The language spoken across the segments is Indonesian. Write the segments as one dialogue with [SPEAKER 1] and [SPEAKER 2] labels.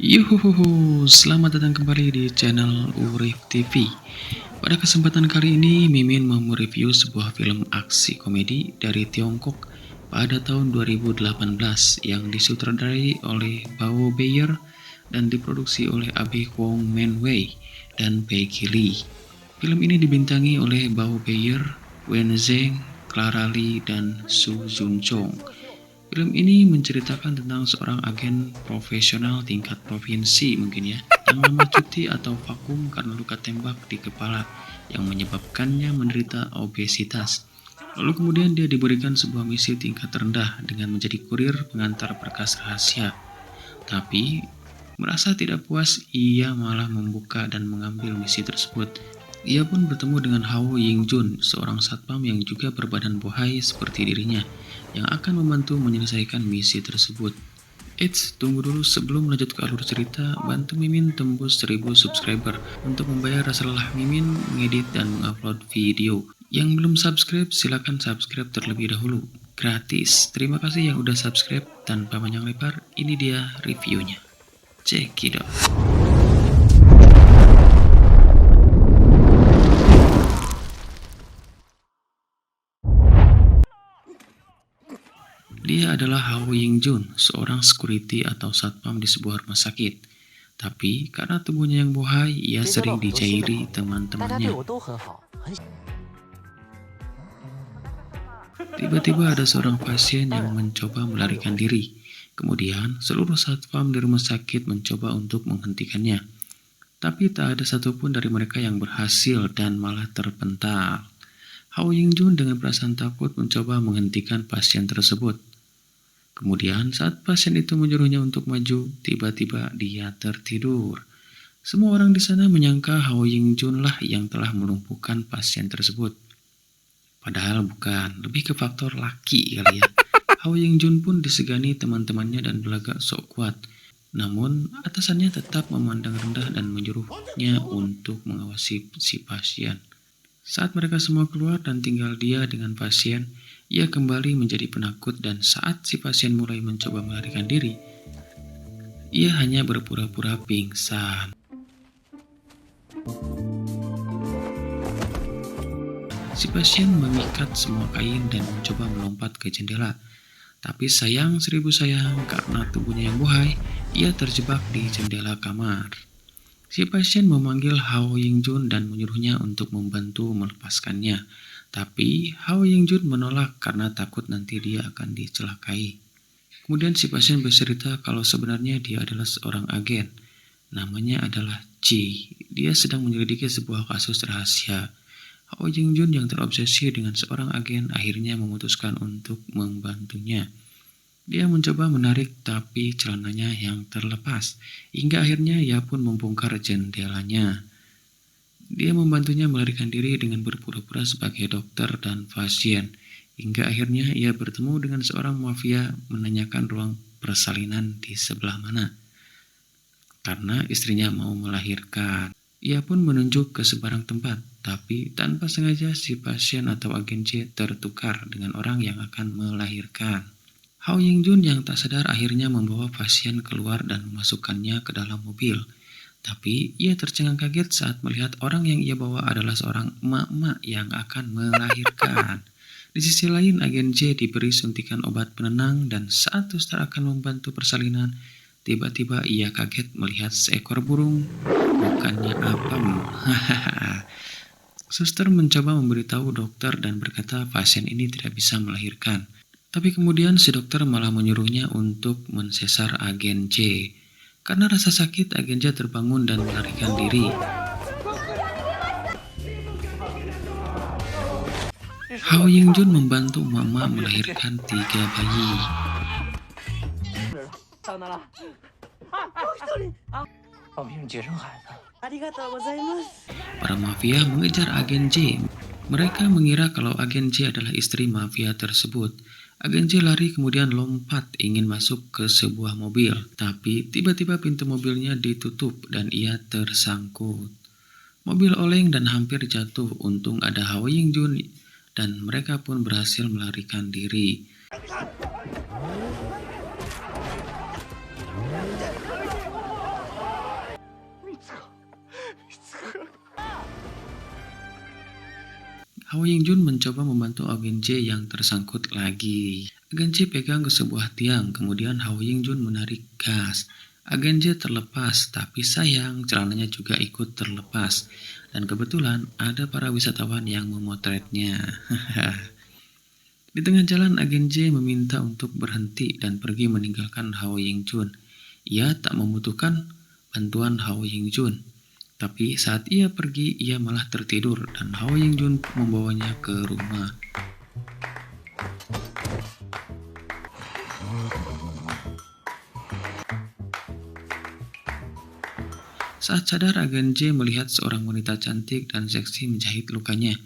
[SPEAKER 1] Yuhuhuhu, selamat datang kembali di channel Urif TV. Pada kesempatan kali ini, Mimin mau mereview sebuah film aksi komedi dari Tiongkok pada tahun 2018 yang disutradarai oleh Bao Beyer dan diproduksi oleh Abby Kwong Man Wei dan Peggy Lee. Film ini dibintangi oleh Bao Beyer, Wen Zheng, Clara Lee, dan Su Jun Chong. Film ini menceritakan tentang seorang agen profesional tingkat provinsi mungkin ya, yang lama cuti atau vakum karena luka tembak di kepala yang menyebabkannya menderita obesitas. Lalu kemudian dia diberikan sebuah misi tingkat rendah dengan menjadi kurir pengantar berkas rahasia. Tapi merasa tidak puas, ia malah membuka dan mengambil misi tersebut. Ia pun bertemu dengan Hao Ying-jun, seorang satpam yang juga berbadan bohai seperti dirinya, yang akan membantu menyelesaikan misi tersebut. Eits, tunggu dulu sebelum lanjut ke alur cerita, bantu Mimin tembus 1000 subscriber untuk membayar rasa lelah Mimin mengedit dan mengupload video. Yang belum subscribe, silakan subscribe terlebih dahulu. Gratis. Terima kasih yang udah subscribe. Tanpa panjang lebar, ini dia reviewnya. Check it out. Dia adalah Hao Ying-jun, seorang security atau satpam di sebuah rumah sakit. Tapi karena tubuhnya yang bohai, ia sering dicairi teman-temannya. Tiba-tiba ada seorang pasien yang mencoba melarikan diri. Kemudian seluruh satpam di rumah sakit mencoba untuk menghentikannya. Tapi tak ada satupun dari mereka yang berhasil dan malah terpental. Hao Ying-jun dengan perasaan takut mencoba menghentikan pasien tersebut. Kemudian saat pasien itu menyuruhnya untuk maju, tiba-tiba dia tertidur. Semua orang di sana menyangka Hao Ying-jun lah yang telah melumpuhkan pasien tersebut. Padahal bukan, lebih ke faktor laki kali ya. Hao Ying-jun pun disegani teman-temannya dan berlagak sok kuat. Namun atasannya tetap memandang rendah dan menyuruhnya untuk mengawasi si pasien. Saat mereka semua keluar dan tinggal dia dengan pasien, ia kembali menjadi penakut dan saat si pasien mulai mencoba melarikan diri, ia hanya berpura-pura pingsan. Si pasien mengikat semua kain dan mencoba melompat ke jendela. Tapi sayang 1000 sayang, karena tubuhnya yang bohai, ia terjebak di jendela kamar. Si pasien memanggil Hao Ying-jun dan menyuruhnya untuk membantu melepaskannya. Tapi Hao Ying-jun menolak karena takut nanti dia akan dicelakai. Kemudian si pasien bercerita kalau sebenarnya dia adalah seorang agen. Namanya adalah Ji. Dia sedang menyelidiki sebuah kasus rahasia. Hao Ying-jun yang terobsesi dengan seorang agen akhirnya memutuskan untuk membantunya. Dia mencoba menarik tapi celananya yang terlepas, hingga akhirnya ia pun membongkar jendelanya. Dia membantunya melarikan diri dengan berpura-pura sebagai dokter dan pasien, hingga akhirnya ia bertemu dengan seorang mafia menanyakan ruang persalinan di sebelah mana. Karena istrinya mau melahirkan, ia pun menunjuk ke sebarang tempat, tapi tanpa sengaja si pasien atau agen C tertukar dengan orang yang akan melahirkan. Hao Ying-jun yang tak sadar akhirnya membawa pasien keluar dan memasukkannya ke dalam mobil. Tapi ia tercengang kaget saat melihat orang yang ia bawa adalah seorang emak-emak yang akan melahirkan. Di sisi lain, agen J diberi suntikan obat penenang dan saat suster akan membantu persalinan, tiba-tiba ia kaget melihat seekor burung. Bukannya apem. Suster mencoba memberitahu dokter dan berkata pasien ini tidak bisa melahirkan. Tapi kemudian si dokter malah menyuruhnya untuk mensesar agen J. Karena rasa sakit, agen J terbangun dan melarikan diri. Hao Ying-jun membantu mama melahirkan 3 bayi. Para mafia mengejar agen J. Mereka mengira kalau agen J adalah istri mafia tersebut. Agen J lari kemudian lompat ingin masuk ke sebuah mobil, tapi tiba-tiba pintu mobilnya ditutup dan ia tersangkut. Mobil oleng dan hampir jatuh, untung ada Hao Ying-jun dan mereka pun berhasil melarikan diri. Hao Yingjun mencoba membantu agen J yang tersangkut lagi. Agen J pegang ke sebuah tiang, kemudian Hao Yingjun menarik gas. Agen J terlepas, tapi sayang celananya juga ikut terlepas. Dan kebetulan ada para wisatawan yang memotretnya. Di tengah jalan, agen J meminta untuk berhenti dan pergi meninggalkan Hao Yingjun. Ia tak membutuhkan bantuan Hao Yingjun. Tapi saat ia pergi, ia malah tertidur dan Hao Yingjun membawanya ke rumah. Saat sadar, agen J melihat seorang wanita cantik dan seksi menjahit lukanya.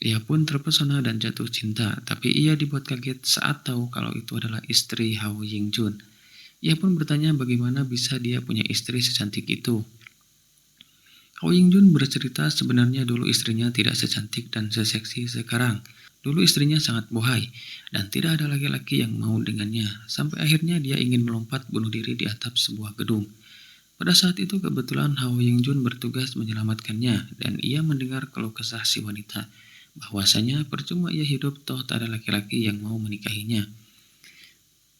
[SPEAKER 1] Ia pun terpesona dan jatuh cinta, tapi ia dibuat kaget saat tahu kalau itu adalah istri Hao Yingjun. Ia pun bertanya bagaimana bisa dia punya istri secantik itu. Hao Yingjun bercerita sebenarnya dulu istrinya tidak secantik dan seseksi sekarang. Dulu istrinya sangat bohai dan tidak ada laki-laki yang mau dengannya. Sampai akhirnya dia ingin melompat bunuh diri di atap sebuah gedung. Pada saat itu kebetulan Hao Yingjun bertugas menyelamatkannya dan ia mendengar keluh kesah si wanita. Bahwasanya percuma ia hidup toh tak ada laki-laki yang mau menikahinya.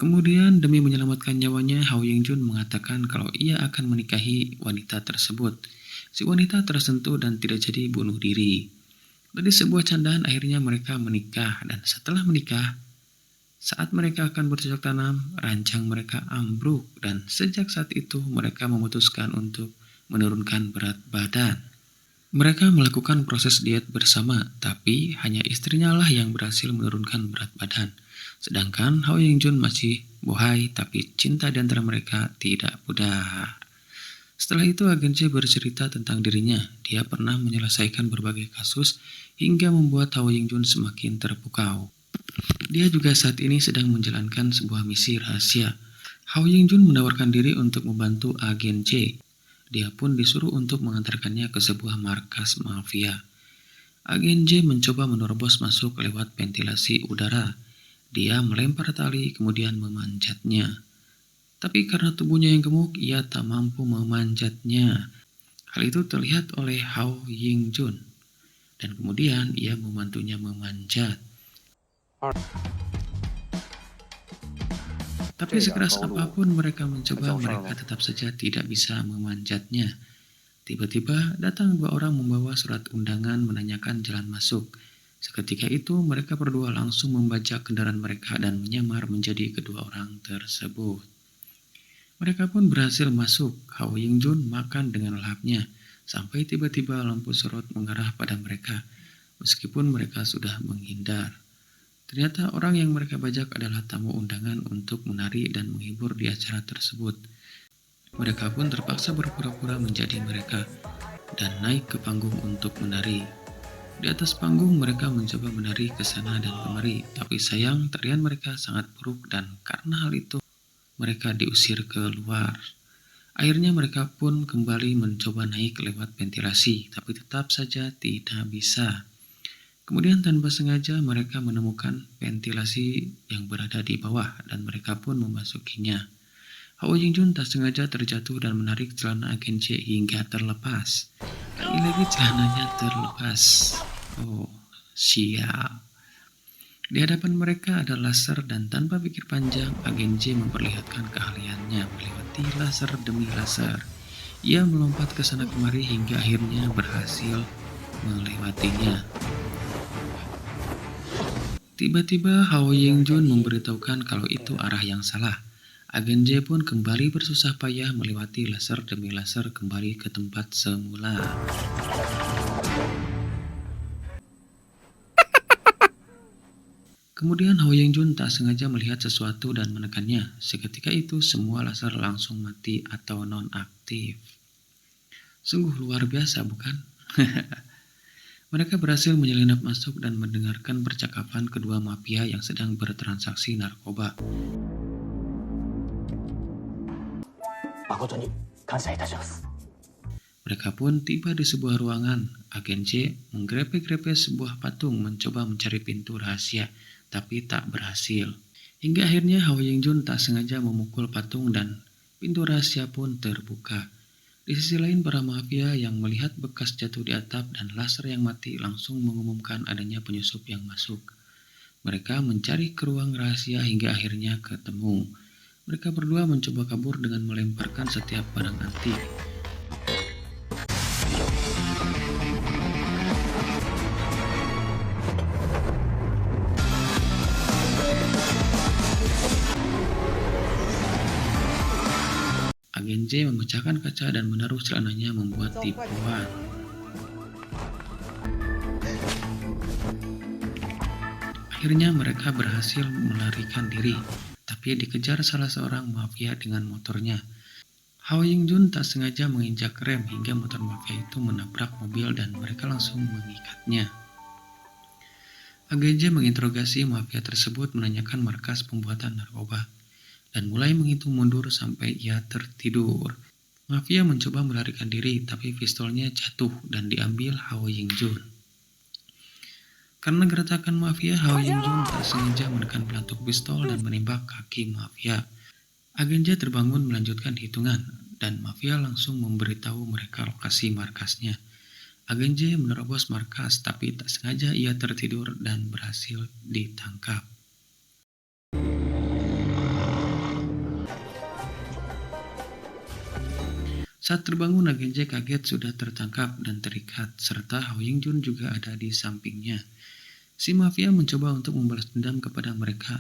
[SPEAKER 1] Kemudian demi menyelamatkan nyawanya, Hao Yingjun mengatakan kalau ia akan menikahi wanita tersebut. Si wanita tersentuh dan tidak jadi bunuh diri. Dari sebuah candaan akhirnya mereka menikah dan setelah menikah, saat mereka akan bercocok tanam, ranjang mereka ambruk dan sejak saat itu mereka memutuskan untuk menurunkan berat badan. Mereka melakukan proses diet bersama, tapi hanya istrinya lah yang berhasil menurunkan berat badan. Sedangkan Hao Yingjun masih bohai, tapi cinta di antara mereka tidak pudar. Setelah itu agen C bercerita tentang dirinya. Dia pernah menyelesaikan berbagai kasus hingga membuat Hao Yingjun semakin terpukau. Dia juga saat ini sedang menjalankan sebuah misi rahasia. Hao Yingjun menawarkan diri untuk membantu agen C. Dia pun disuruh untuk mengantarkannya ke sebuah markas mafia. Agen J mencoba menerobos masuk lewat ventilasi udara. Dia melempar tali kemudian memanjatnya. Tapi karena tubuhnya yang gemuk, ia tak mampu memanjatnya. Hal itu terlihat oleh Hao Yingjun. Dan kemudian ia membantunya memanjat. Tapi sekeras apapun mereka mencoba, mereka tetap saja tidak bisa memanjatnya. Tiba-tiba datang dua orang membawa surat undangan menanyakan jalan masuk. Seketika itu mereka berdua langsung membajak kendaraan mereka dan menyamar menjadi kedua orang tersebut. Mereka pun berhasil masuk. Hao Yingjun makan dengan lahapnya sampai tiba-tiba lampu sorot mengarah pada mereka. Meskipun mereka sudah menghindar. Ternyata orang yang mereka bajak adalah tamu undangan untuk menari dan menghibur di acara tersebut. Mereka pun terpaksa berpura-pura menjadi mereka dan naik ke panggung untuk menari. Di atas panggung mereka mencoba menari ke sana dan kemari, tapi sayang tarian mereka sangat buruk dan karena hal itu mereka diusir keluar. Akhirnya mereka pun kembali mencoba naik lewat ventilasi, tapi tetap saja tidak bisa. Kemudian tanpa sengaja mereka menemukan ventilasi yang berada di bawah dan mereka pun memasukinya. Hao Yingjun tak sengaja terjatuh dan menarik celana agen C hingga terlepas. Lagi-lagi celananya terlepas. Oh, sial. Di hadapan mereka ada laser dan tanpa pikir panjang, agen J memperlihatkan keahliannya melewati laser demi laser. Ia melompat ke sana kemari hingga akhirnya berhasil melewatinya. Tiba-tiba Hao Yingjun memberitahukan kalau itu arah yang salah. Agen J pun kembali bersusah payah melewati laser demi laser kembali ke tempat semula. Kemudian Hao Yingjun tak sengaja melihat sesuatu dan menekannya. Seketika itu semua laser langsung mati atau non-aktif. Sungguh luar biasa, bukan? Mereka berhasil menyelinap masuk dan mendengarkan percakapan kedua mafia yang sedang bertransaksi narkoba. Mereka pun tiba di sebuah ruangan. Agen J menggrepe-grepe sebuah patung mencoba mencari pintu rahasia, tapi tak berhasil. Hingga akhirnya Hao Yingjun tak sengaja memukul patung dan pintu rahasia pun terbuka. Di sisi lain, para mafia yang melihat bekas jatuh di atap dan laser yang mati langsung mengumumkan adanya penyusup yang masuk. Mereka mencari ke ruang rahasia hingga akhirnya ketemu. Mereka berdua mencoba kabur dengan melemparkan setiap barang antik. Agen J memecahkan kaca dan menaruh celananya membuat tipuan. Akhirnya mereka berhasil melarikan diri, tapi dikejar salah seorang mafia dengan motornya. Hao Ying-jun tak sengaja menginjak rem hingga motor mafia itu menabrak mobil dan mereka langsung mengikatnya. Agen J menginterogasi mafia tersebut menanyakan markas pembuatan narkoba dan mulai menghitung mundur sampai ia tertidur. Mafia mencoba melarikan diri, tapi pistolnya jatuh dan diambil Hao Ying-jun. Karena gertakan mafia, Hao Ying-jun tak sengaja menekan pelantuk pistol dan menembak kaki mafia. Agen J terbangun melanjutkan hitungan, dan mafia langsung memberitahu mereka lokasi markasnya. Agen J menerobos markas, tapi tak sengaja ia tertidur dan berhasil ditangkap. Saat terbangun, Agen J kaget sudah tertangkap dan terikat, serta Hao Ying-jun juga ada di sampingnya. Si mafia mencoba untuk membalas dendam kepada mereka.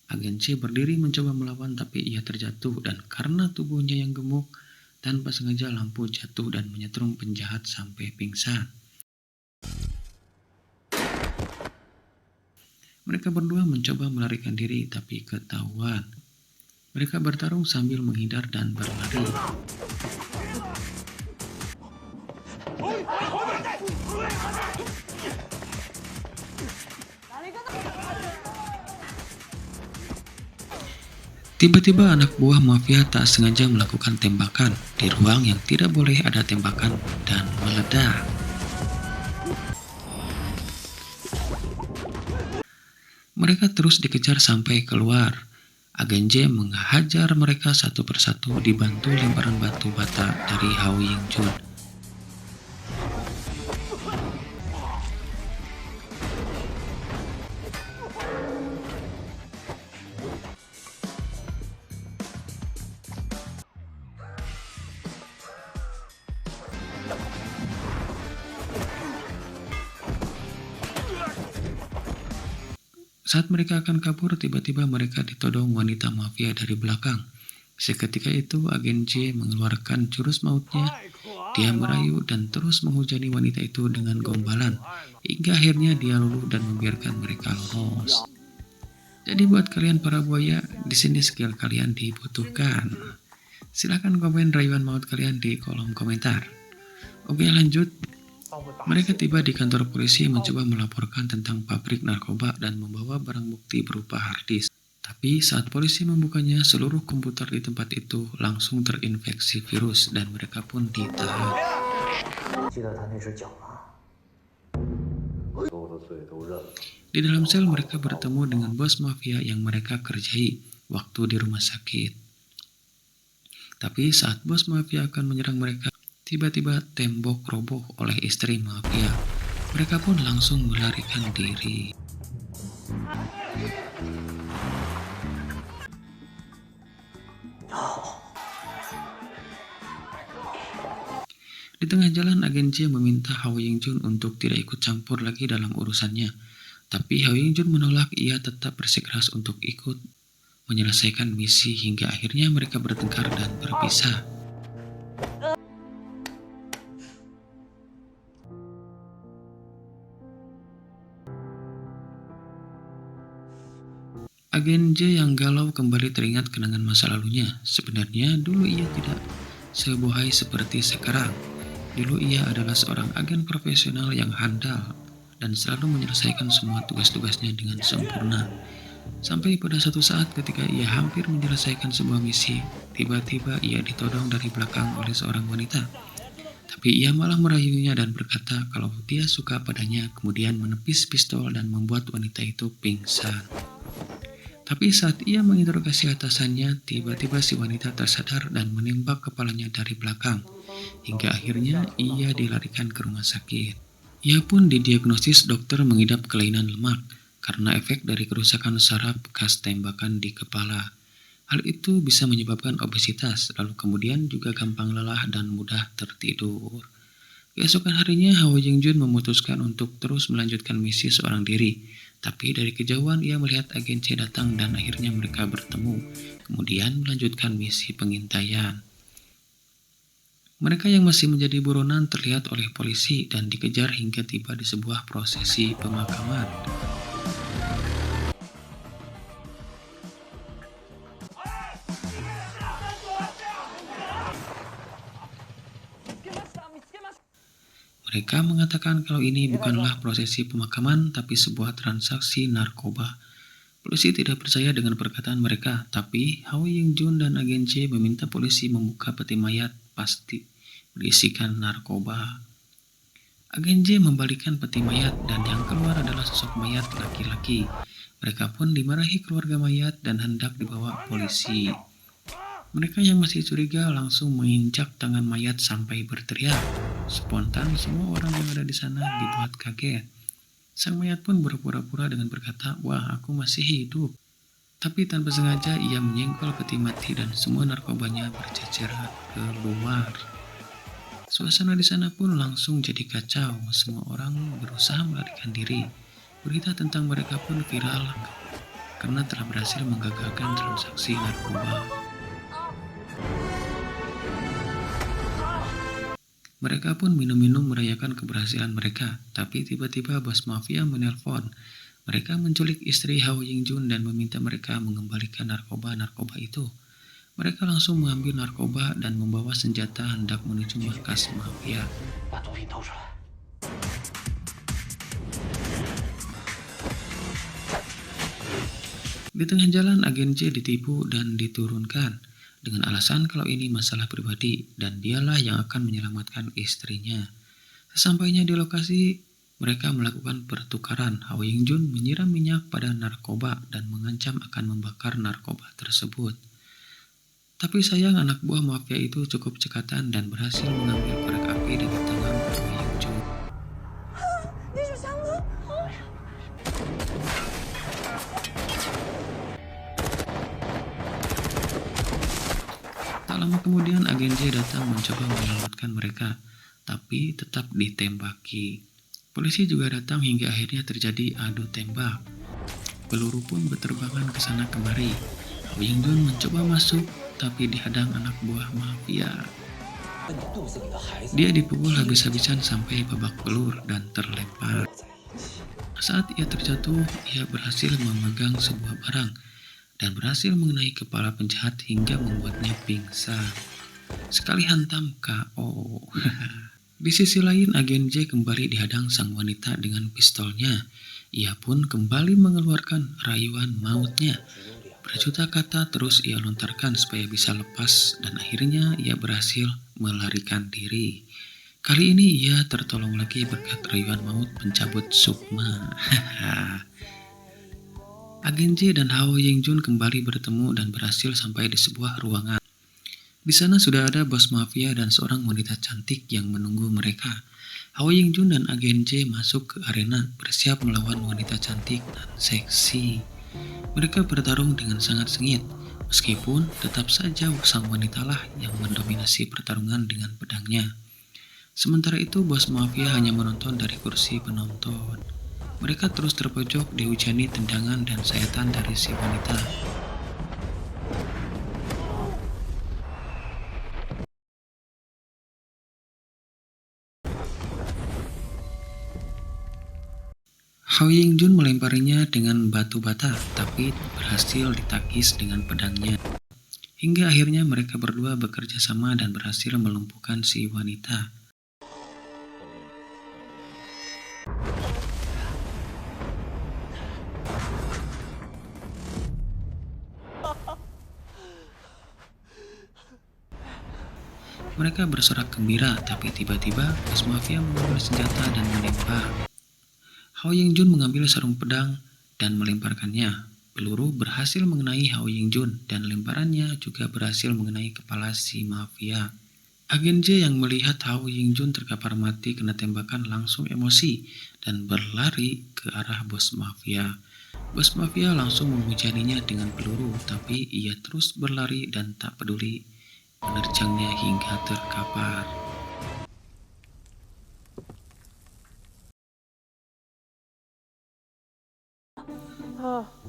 [SPEAKER 1] Agen J berdiri mencoba melawan, tapi ia terjatuh dan karena tubuhnya yang gemuk, tanpa sengaja lampu jatuh dan menyetrum penjahat sampai pingsan. Mereka berdua mencoba melarikan diri, tapi ketahuan. Mereka bertarung sambil menghindar dan berlari. Tiba-tiba anak buah mafia tak sengaja melakukan tembakan di ruang yang tidak boleh ada tembakan dan meledak. Mereka terus dikejar sampai keluar. Agen J menghajar mereka satu persatu dibantu lemparan batu bata dari Hao Ying-jun. Saat mereka akan kabur, tiba-tiba mereka ditodong wanita mafia dari belakang. Seketika itu, Agen J mengeluarkan jurus mautnya. Dia merayu dan terus menghujani wanita itu dengan gombalan, hingga akhirnya dia luluh dan membiarkan mereka lolos. Jadi buat kalian para buaya, di sini skill kalian dibutuhkan. Silahkan komen rayuan maut kalian di kolom komentar. Oke, lanjut. Mereka tiba di kantor polisi mencoba melaporkan tentang pabrik narkoba dan membawa barang bukti berupa harddisk. Tapi saat polisi membukanya, seluruh komputer di tempat itu langsung terinfeksi virus dan mereka pun ditahan. Di dalam sel mereka bertemu dengan bos mafia yang mereka kerjai waktu di rumah sakit. Tapi saat bos mafia akan menyerang mereka, tiba-tiba tembok roboh oleh istri mafia. Mereka pun langsung melarikan diri. Di tengah jalan, Agen J meminta Hao Ying-jun untuk tidak ikut campur lagi dalam urusannya. Tapi Hao Ying-jun menolak, ia tetap bersikeras untuk ikut menyelesaikan misi hingga akhirnya mereka bertengkar dan berpisah. Agen J yang galau kembali teringat kenangan masa lalunya. Sebenarnya dulu ia tidak sebohai seperti sekarang. Dulu ia adalah seorang agen profesional yang handal dan selalu menyelesaikan semua tugas-tugasnya dengan sempurna. Sampai pada suatu saat ketika ia hampir menyelesaikan sebuah misi, tiba-tiba ia ditodong dari belakang oleh seorang wanita. Tapi ia malah merayunya dan berkata kalau dia suka padanya, kemudian menepis pistol dan membuat wanita itu pingsan. Tapi saat ia menginterogasi atasannya, tiba-tiba si wanita tersadar dan menembak kepalanya dari belakang, hingga akhirnya ia dilarikan ke rumah sakit. Ia pun didiagnosis dokter mengidap kelainan lemak karena efek dari kerusakan saraf bekas tembakan di kepala. Hal itu bisa menyebabkan obesitas, lalu kemudian juga gampang lelah dan mudah tertidur. Keesokan harinya, Hao Ying-jun memutuskan untuk terus melanjutkan misi seorang diri. Tapi dari kejauhan ia melihat agen C datang dan akhirnya mereka bertemu. Kemudian melanjutkan misi pengintaian. Mereka yang masih menjadi buronan terlihat oleh polisi dan dikejar hingga tiba di sebuah prosesi pemakaman. Mereka mengatakan kalau ini bukanlah prosesi pemakaman, tapi sebuah transaksi narkoba. Polisi tidak percaya dengan perkataan mereka, tapi Hao Ying-jun dan agen C meminta polisi membuka peti mayat pasti berisikan narkoba. Agen J membalikan peti mayat dan yang keluar adalah sosok mayat laki-laki. Mereka pun dimarahi keluarga mayat dan hendak dibawa polisi. Mereka yang masih curiga langsung menginjak tangan mayat sampai berteriak. Spontan semua orang yang ada di sana dibuat kaget. Sang mayat pun berpura-pura dengan berkata, "Wah, aku masih hidup." Tapi tanpa sengaja ia menyenggol peti mati dan semua narkobanya bercecer keluar. Suasana di sana pun langsung jadi kacau. Semua orang berusaha melarikan diri. Berita tentang mereka pun viral karena telah berhasil menggagalkan transaksi narkoba. Mereka pun minum-minum merayakan keberhasilan mereka, tapi tiba-tiba bos mafia menelpon. Mereka menculik istri Hao Ying-jun dan meminta mereka mengembalikan narkoba-narkoba itu. Mereka langsung mengambil narkoba dan membawa senjata hendak menuju markas mafia. Di tengah jalan, agen J ditipu dan diturunkan dengan alasan kalau ini masalah pribadi dan dialah yang akan menyelamatkan istrinya. Sesampainya di lokasi, mereka melakukan pertukaran. Hao Ying-jun menyiram minyak pada narkoba dan mengancam akan membakar narkoba tersebut. Tapi sayang anak buah mafia itu cukup cekatan dan berhasil mengambil korek api dari tangan Hao Ying-jun. Tak lama kemudian agen J datang mencoba menyelamatkan mereka, tapi tetap ditembaki. Polisi juga datang hingga akhirnya terjadi adu tembak. Peluru pun berterbangan ke sana kemari. Hao Ying-jun mencoba masuk, tapi dihadang anak buah mafia. Dia dipukul habis-habisan sampai babak belur dan terlempar. Saat ia terjatuh, ia berhasil memegang sebuah barang dan berhasil mengenai kepala penjahat hingga membuatnya pingsan. Sekali hantam KO. Di sisi lain, agen J kembali dihadang sang wanita dengan pistolnya. Ia pun kembali mengeluarkan rayuan mautnya. Berjuta kata terus ia lontarkan supaya bisa lepas dan akhirnya ia berhasil melarikan diri. Kali ini ia tertolong lagi berkat rayuan maut pencabut sukma. Agen J dan Hao Ying-jun kembali bertemu dan berhasil sampai di sebuah ruangan. Di sana sudah ada bos mafia dan seorang wanita cantik yang menunggu mereka. Hao Ying-jun dan agen J masuk ke arena bersiap melawan wanita cantik dan seksi. Mereka bertarung dengan sangat sengit, meskipun tetap saja sang wanitalah yang mendominasi pertarungan dengan pedangnya. Sementara itu bos mafia hanya menonton dari kursi penonton. Mereka terus terpojok dihujani tendangan dan sayatan dari si wanita. Hao Ying-jun melemparinya dengan batu bata, tapi berhasil ditakis dengan pedangnya. Hingga akhirnya mereka berdua bekerja sama dan berhasil melumpuhkan si wanita. Mereka bersorak gembira, tapi tiba-tiba bos mafia mengambil senjata dan menembak. Hao Ying-jun mengambil sarung pedang dan melemparkannya. Peluru berhasil mengenai Hao Ying-jun dan lemparannya juga berhasil mengenai kepala si mafia. Agen J yang melihat Hao Ying-jun terkapar mati kena tembakan langsung emosi dan berlari ke arah bos mafia. Bos mafia langsung menghujaninya dengan peluru, tapi ia terus berlari dan tak peduli menerjangnya hingga terkapar.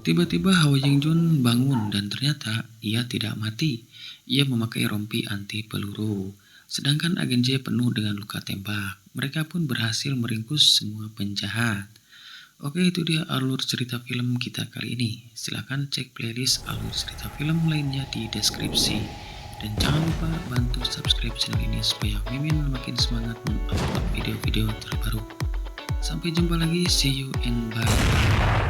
[SPEAKER 1] Tiba-tiba Hao Ying-jun bangun dan ternyata ia tidak mati. Ia memakai rompi anti peluru. Sedangkan agen J penuh dengan luka tembak. Mereka pun berhasil meringkus semua penjahat. Oke, itu dia alur cerita film kita kali ini. Silahkan cek playlist alur cerita film lainnya di deskripsi. Dan jangan lupa bantu subscribe channel ini supaya Mimin makin semangat mengupload video-video terbaru. Sampai jumpa lagi, see you and bye.